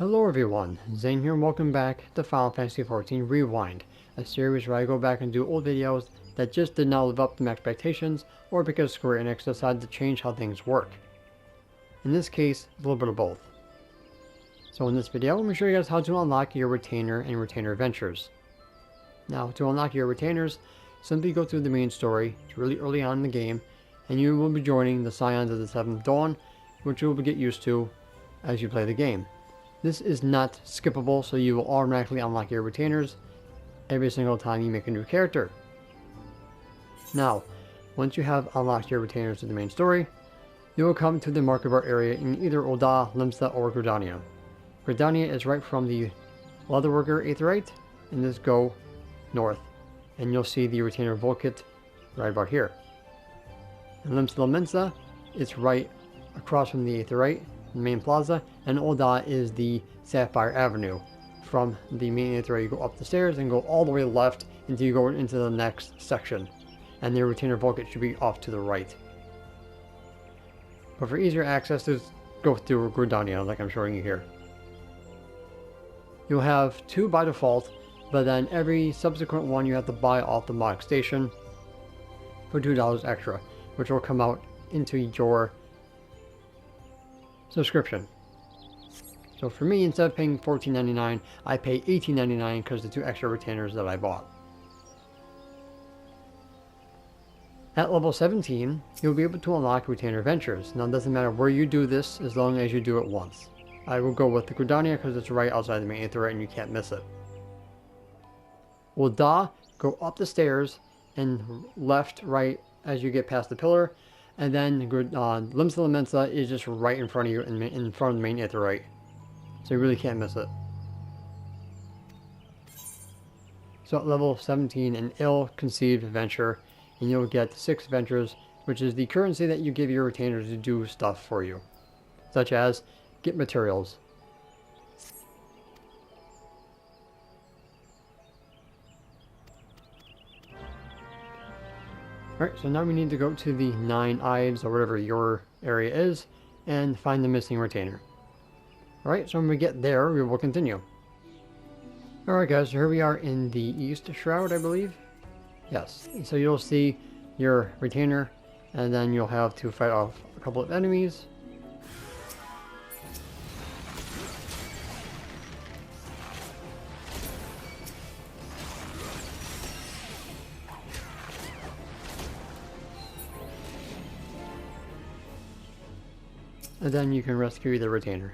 Hello everyone, Zane here and welcome back to Final Fantasy XIV Rewind, a series where I go back and do old videos that just did not live up to my expectations or because Square Enix decided to change how things work. In this case, a little bit of both. So in this video, I'm going to show you guys how to unlock your retainer and retainer adventures. Now, to unlock your retainers, simply go through the main story. It's really early on in the game, and you will be joining the Scions of the Seventh Dawn, which you will get used to as you play the game. This is not skippable, so you will automatically unlock your retainers every single time you make a new character. Now, once you have unlocked your retainers to the main story, you will come to the market bar area in either Ul'dah, Limsa, or Gridania. Gridania is right from the leatherworker aetheryte, and just go north, and you'll see the retainer vocate right about here. And Limsa is right across from the aetheryte, the main plaza, and Ul'dah is the Sapphire Avenue. From the main aetheryte, you go up the stairs and go all the way left until you go into the next section, and the retainer vocate should be off to the right. But for easier access, just go through Gridania like I'm showing you here. You'll have two by default, but then every subsequent one you have to buy off the mod station for $2 extra, which will come out into your subscription. So for me, instead of paying $14.99, I pay $18.99 because of the two extra retainers that I bought. At level 17, you'll be able to unlock retainer adventures. Now it doesn't matter where you do this as long as you do it once. I will go with the Gridania because it's right outside the main aetheryte and you can't miss it. Ul'dah, go up the stairs and left, right as you get past the pillar. And then Limsa is just right in front of you, in front of the main aetheryte. So you really can't miss it. So at level 17, an ill-conceived adventure, and you'll get 6 adventures, which is the currency that you give your retainers to do stuff for you. Such as, get materials. Alright, so now we need to go to the 9 Ives, or whatever your area is, and find the missing retainer. Alright, so when we get there, we will continue. Alright guys, so here we are in the East Shroud, I believe. Yes, so you'll see your retainer, and then you'll have to fight off a couple of enemies. And then you can rescue the retainer.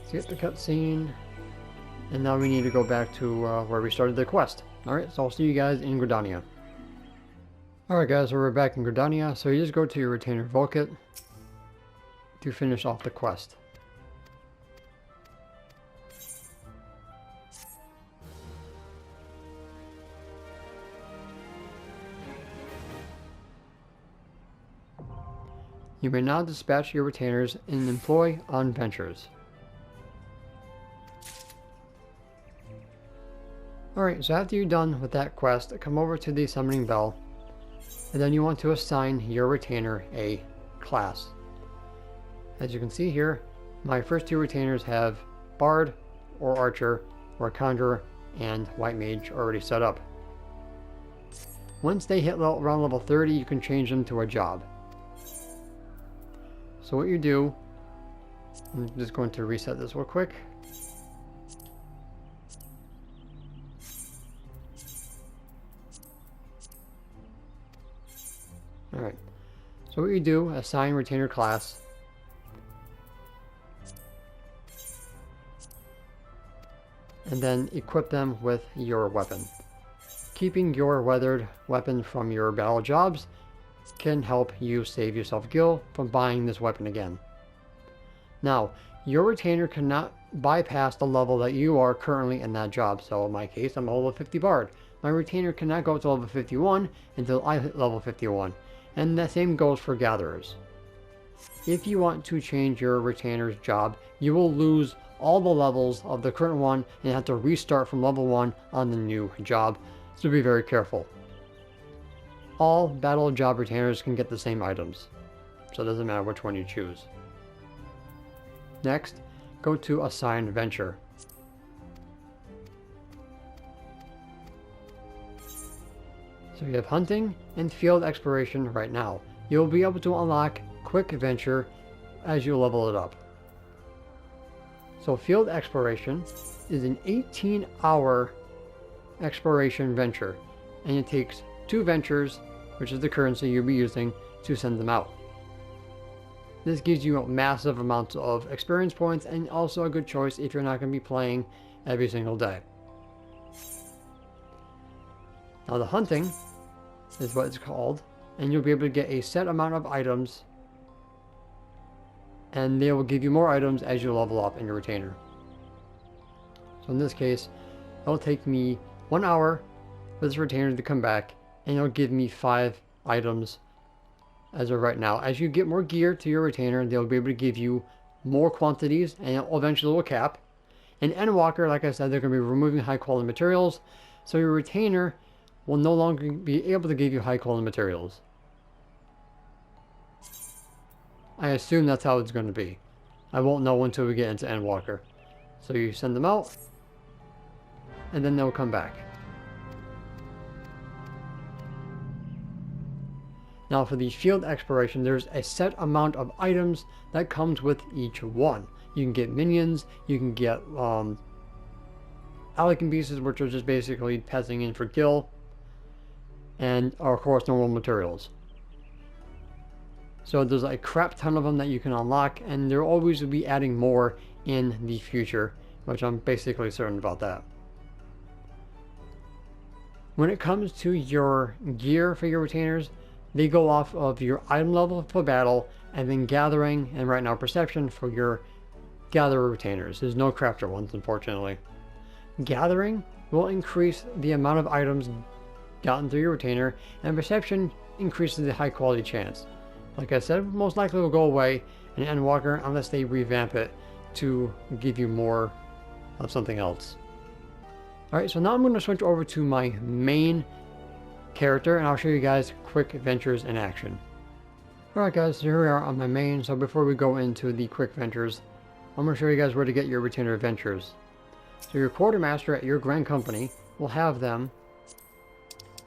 Skip the cutscene. And now we need to go back to where we started the quest. Alright, so I'll see you guys in Gridania. Alright guys, so we're back in Gridania. So you just go to your retainer vocate to finish off the quest. You may now dispatch your retainers and employ on ventures. Alright, so after you're done with that quest, come over to the summoning bell, and then you want to assign your retainer a class. As you can see here, my first 2 retainers have Bard, or Archer, or Conjurer, and White Mage already set up. Once they hit around level 30, you can change them to a job. So what you do, I'm just going to reset this real quick. Alright, so what you do, assign retainer class. And then equip them with your weapon. Keeping your weathered weapon from your battle jobs can help you save yourself gil from buying this weapon again. Now, your retainer cannot bypass the level that you are currently in that job. So in my case, I'm a level 50 Bard. My retainer cannot go to level 51 until I hit level 51. And the same goes for gatherers. If you want to change your retainer's job, you will lose all the levels of the current one and have to restart from level 1 on the new job. So be very careful. all battle job retainers can get the same items, so it doesn't matter which one you choose. Next, go to Assign Venture. So you have Hunting and Field Exploration right now. You'll be able to unlock Quick Venture as you level it up. So Field Exploration is an 18-hour exploration venture, and it takes 2 ventures, which is the currency you'll be using, to send them out. This gives you massive amounts of experience points, and also a good choice if you're not going to be playing every single day. Now the Hunting is what it's called, and you'll be able to get a set amount of items, and they will give you more items as you level up in your retainer. So in this case, it'll take me 1 hour for this retainer to come back, and it'll give me 5 items as of right now. As you get more gear to your retainer, they'll be able to give you more quantities, and eventually will cap. In Endwalker, like I said, they're going to be removing high quality materials, so your retainer will no longer be able to give you high quality materials. I assume that's how it's going to be. I won't know until we get into Endwalker. So you send them out, and then they'll come back. Now for the field exploration, there's a set amount of items that comes with each one. You can get minions, you can get Allicin pieces, which are just basically passing in for kill, and of course normal materials. So there's a crap ton of them that you can unlock, and there always will be adding more in the future, which I'm basically certain about that. When it comes to your gear for your retainers, they go off of your item level for battle, and then gathering, and right now perception for your gatherer retainers. There's no crafter ones, unfortunately. Gathering will increase the amount of items gotten through your retainer, and perception increases the high quality chance. Like I said, most likely will go away in Endwalker unless they revamp it to give you more of something else. Alright, so now I'm going to switch over to my main character, and I'll show you guys quick ventures in action. Alright guys, so here we are on my main. So before we go into the quick ventures, I'm going to show you guys where to get your retainer ventures. So your quartermaster at your grand company will have them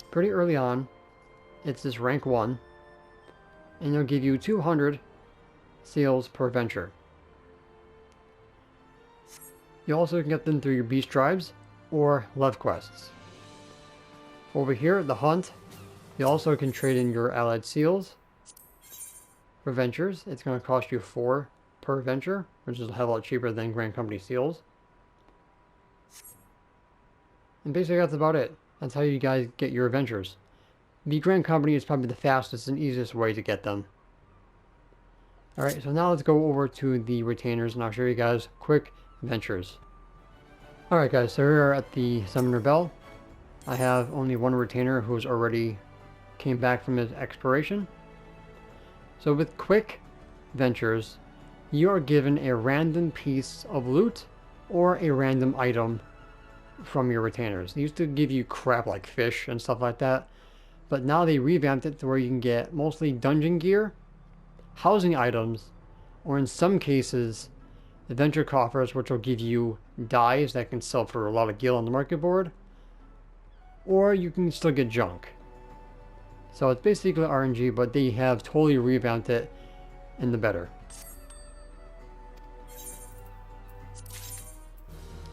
pretty early on. It's this rank 1. And they'll give you 200 seals per venture. You also can get them through your beast tribes or levequests. Over here at the hunt, you also can trade in your allied seals for ventures. It's going to cost you 4 per venture, which is a hell of a lot cheaper than Grand Company seals. And basically that's about it. That's how you guys get your ventures. The Grand Company is probably the fastest and easiest way to get them. Alright, so now let's go over to the retainers, and I'll show you guys quick ventures. Alright guys, so here at the Summoner Bell. I have only one retainer who's already came back from his exploration. So with quick ventures, you are given a random piece of loot or a random item from your retainers. They used to give you crap like fish and stuff like that, but now they revamped it to where you can get mostly dungeon gear, housing items, or in some cases adventure coffers, which will give you dyes that can sell for a lot of gil on the market board, or you can still get junk. So it's basically RNG, but they have totally revamped it in the better.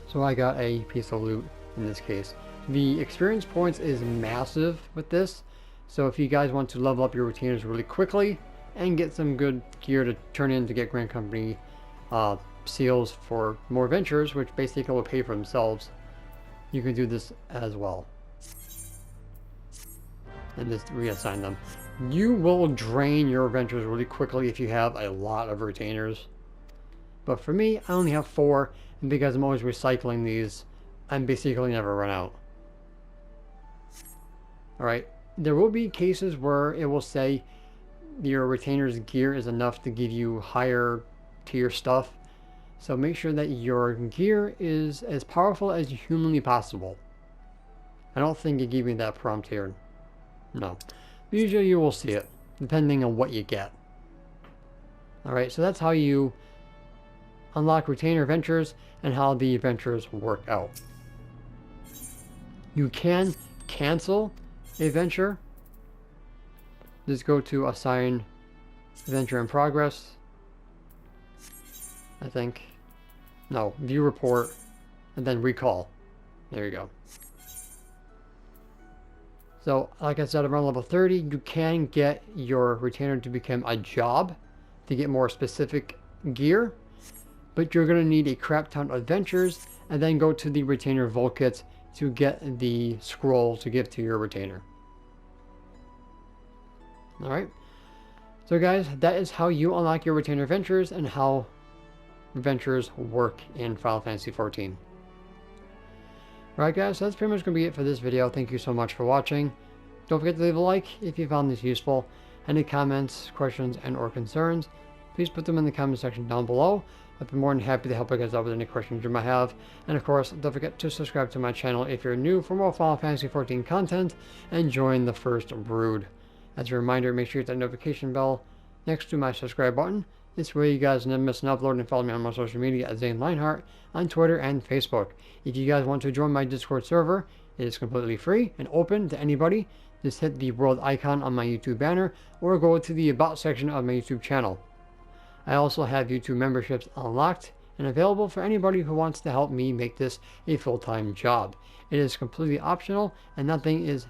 So I got a piece of loot in this case. The experience points is massive with this, so if you guys want to level up your retainers really quickly and get some good gear to turn in to get Grand Company seals for more ventures, which basically will pay for themselves, you can do this as well. And just reassign them. You will drain your ventures really quickly if you have a lot of retainers. But for me, I only have 4, and because I'm always recycling these, I'm basically never run out. Alright, there will be cases where it will say your retainer's gear is enough to give you higher tier stuff. So make sure that your gear is as powerful as humanly possible. I don't think it gave me that prompt here. No. but usually you will see it, depending on what you get. Alright, so that's how you unlock retainer adventures and how the adventures work out. You can cancel a venture. Just go to assign adventure in progress. I think. No, view report and then recall. There you go. So, like I said, around level 30, you can get your retainer to become a job to get more specific gear, but you're going to need a crap ton of adventures and then go to the retainer vocate to get the scroll to give to your retainer. Alright, so guys, that is how you unlock your retainer adventures and how adventures work in Final Fantasy XIV. Alright guys, so that's pretty much going to be it for this video. Thank you so much for watching. Don't forget to leave a like if you found this useful. Any comments, questions, and or concerns, please put them in the comment section down below. I'd be more than happy to help you guys out with any questions you might have. And of course, don't forget to subscribe to my channel if you're new for more Final Fantasy XIV content and join the First Brood. As a reminder, make sure you hit that notification bell next to my subscribe button. This way you guys never miss an upload, and follow me on my social media at Zane Lionheart on Twitter and Facebook. If you guys want to join my Discord server, it is completely free and open to anybody. Just hit the world icon on my YouTube banner or go to the About section of my YouTube channel. I also have YouTube memberships unlocked and available for anybody who wants to help me make this a full-time job. It is completely optional and nothing is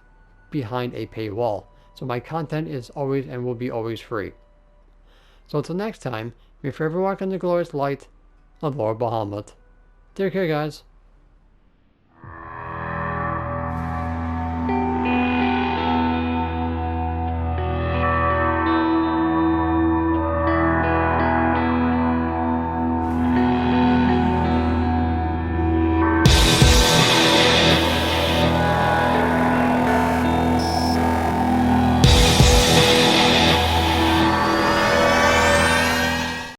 behind a paywall. So my content is always and will be always free. So until next time, may forever walk in the glorious light of Lord Bahamut. Take care, guys.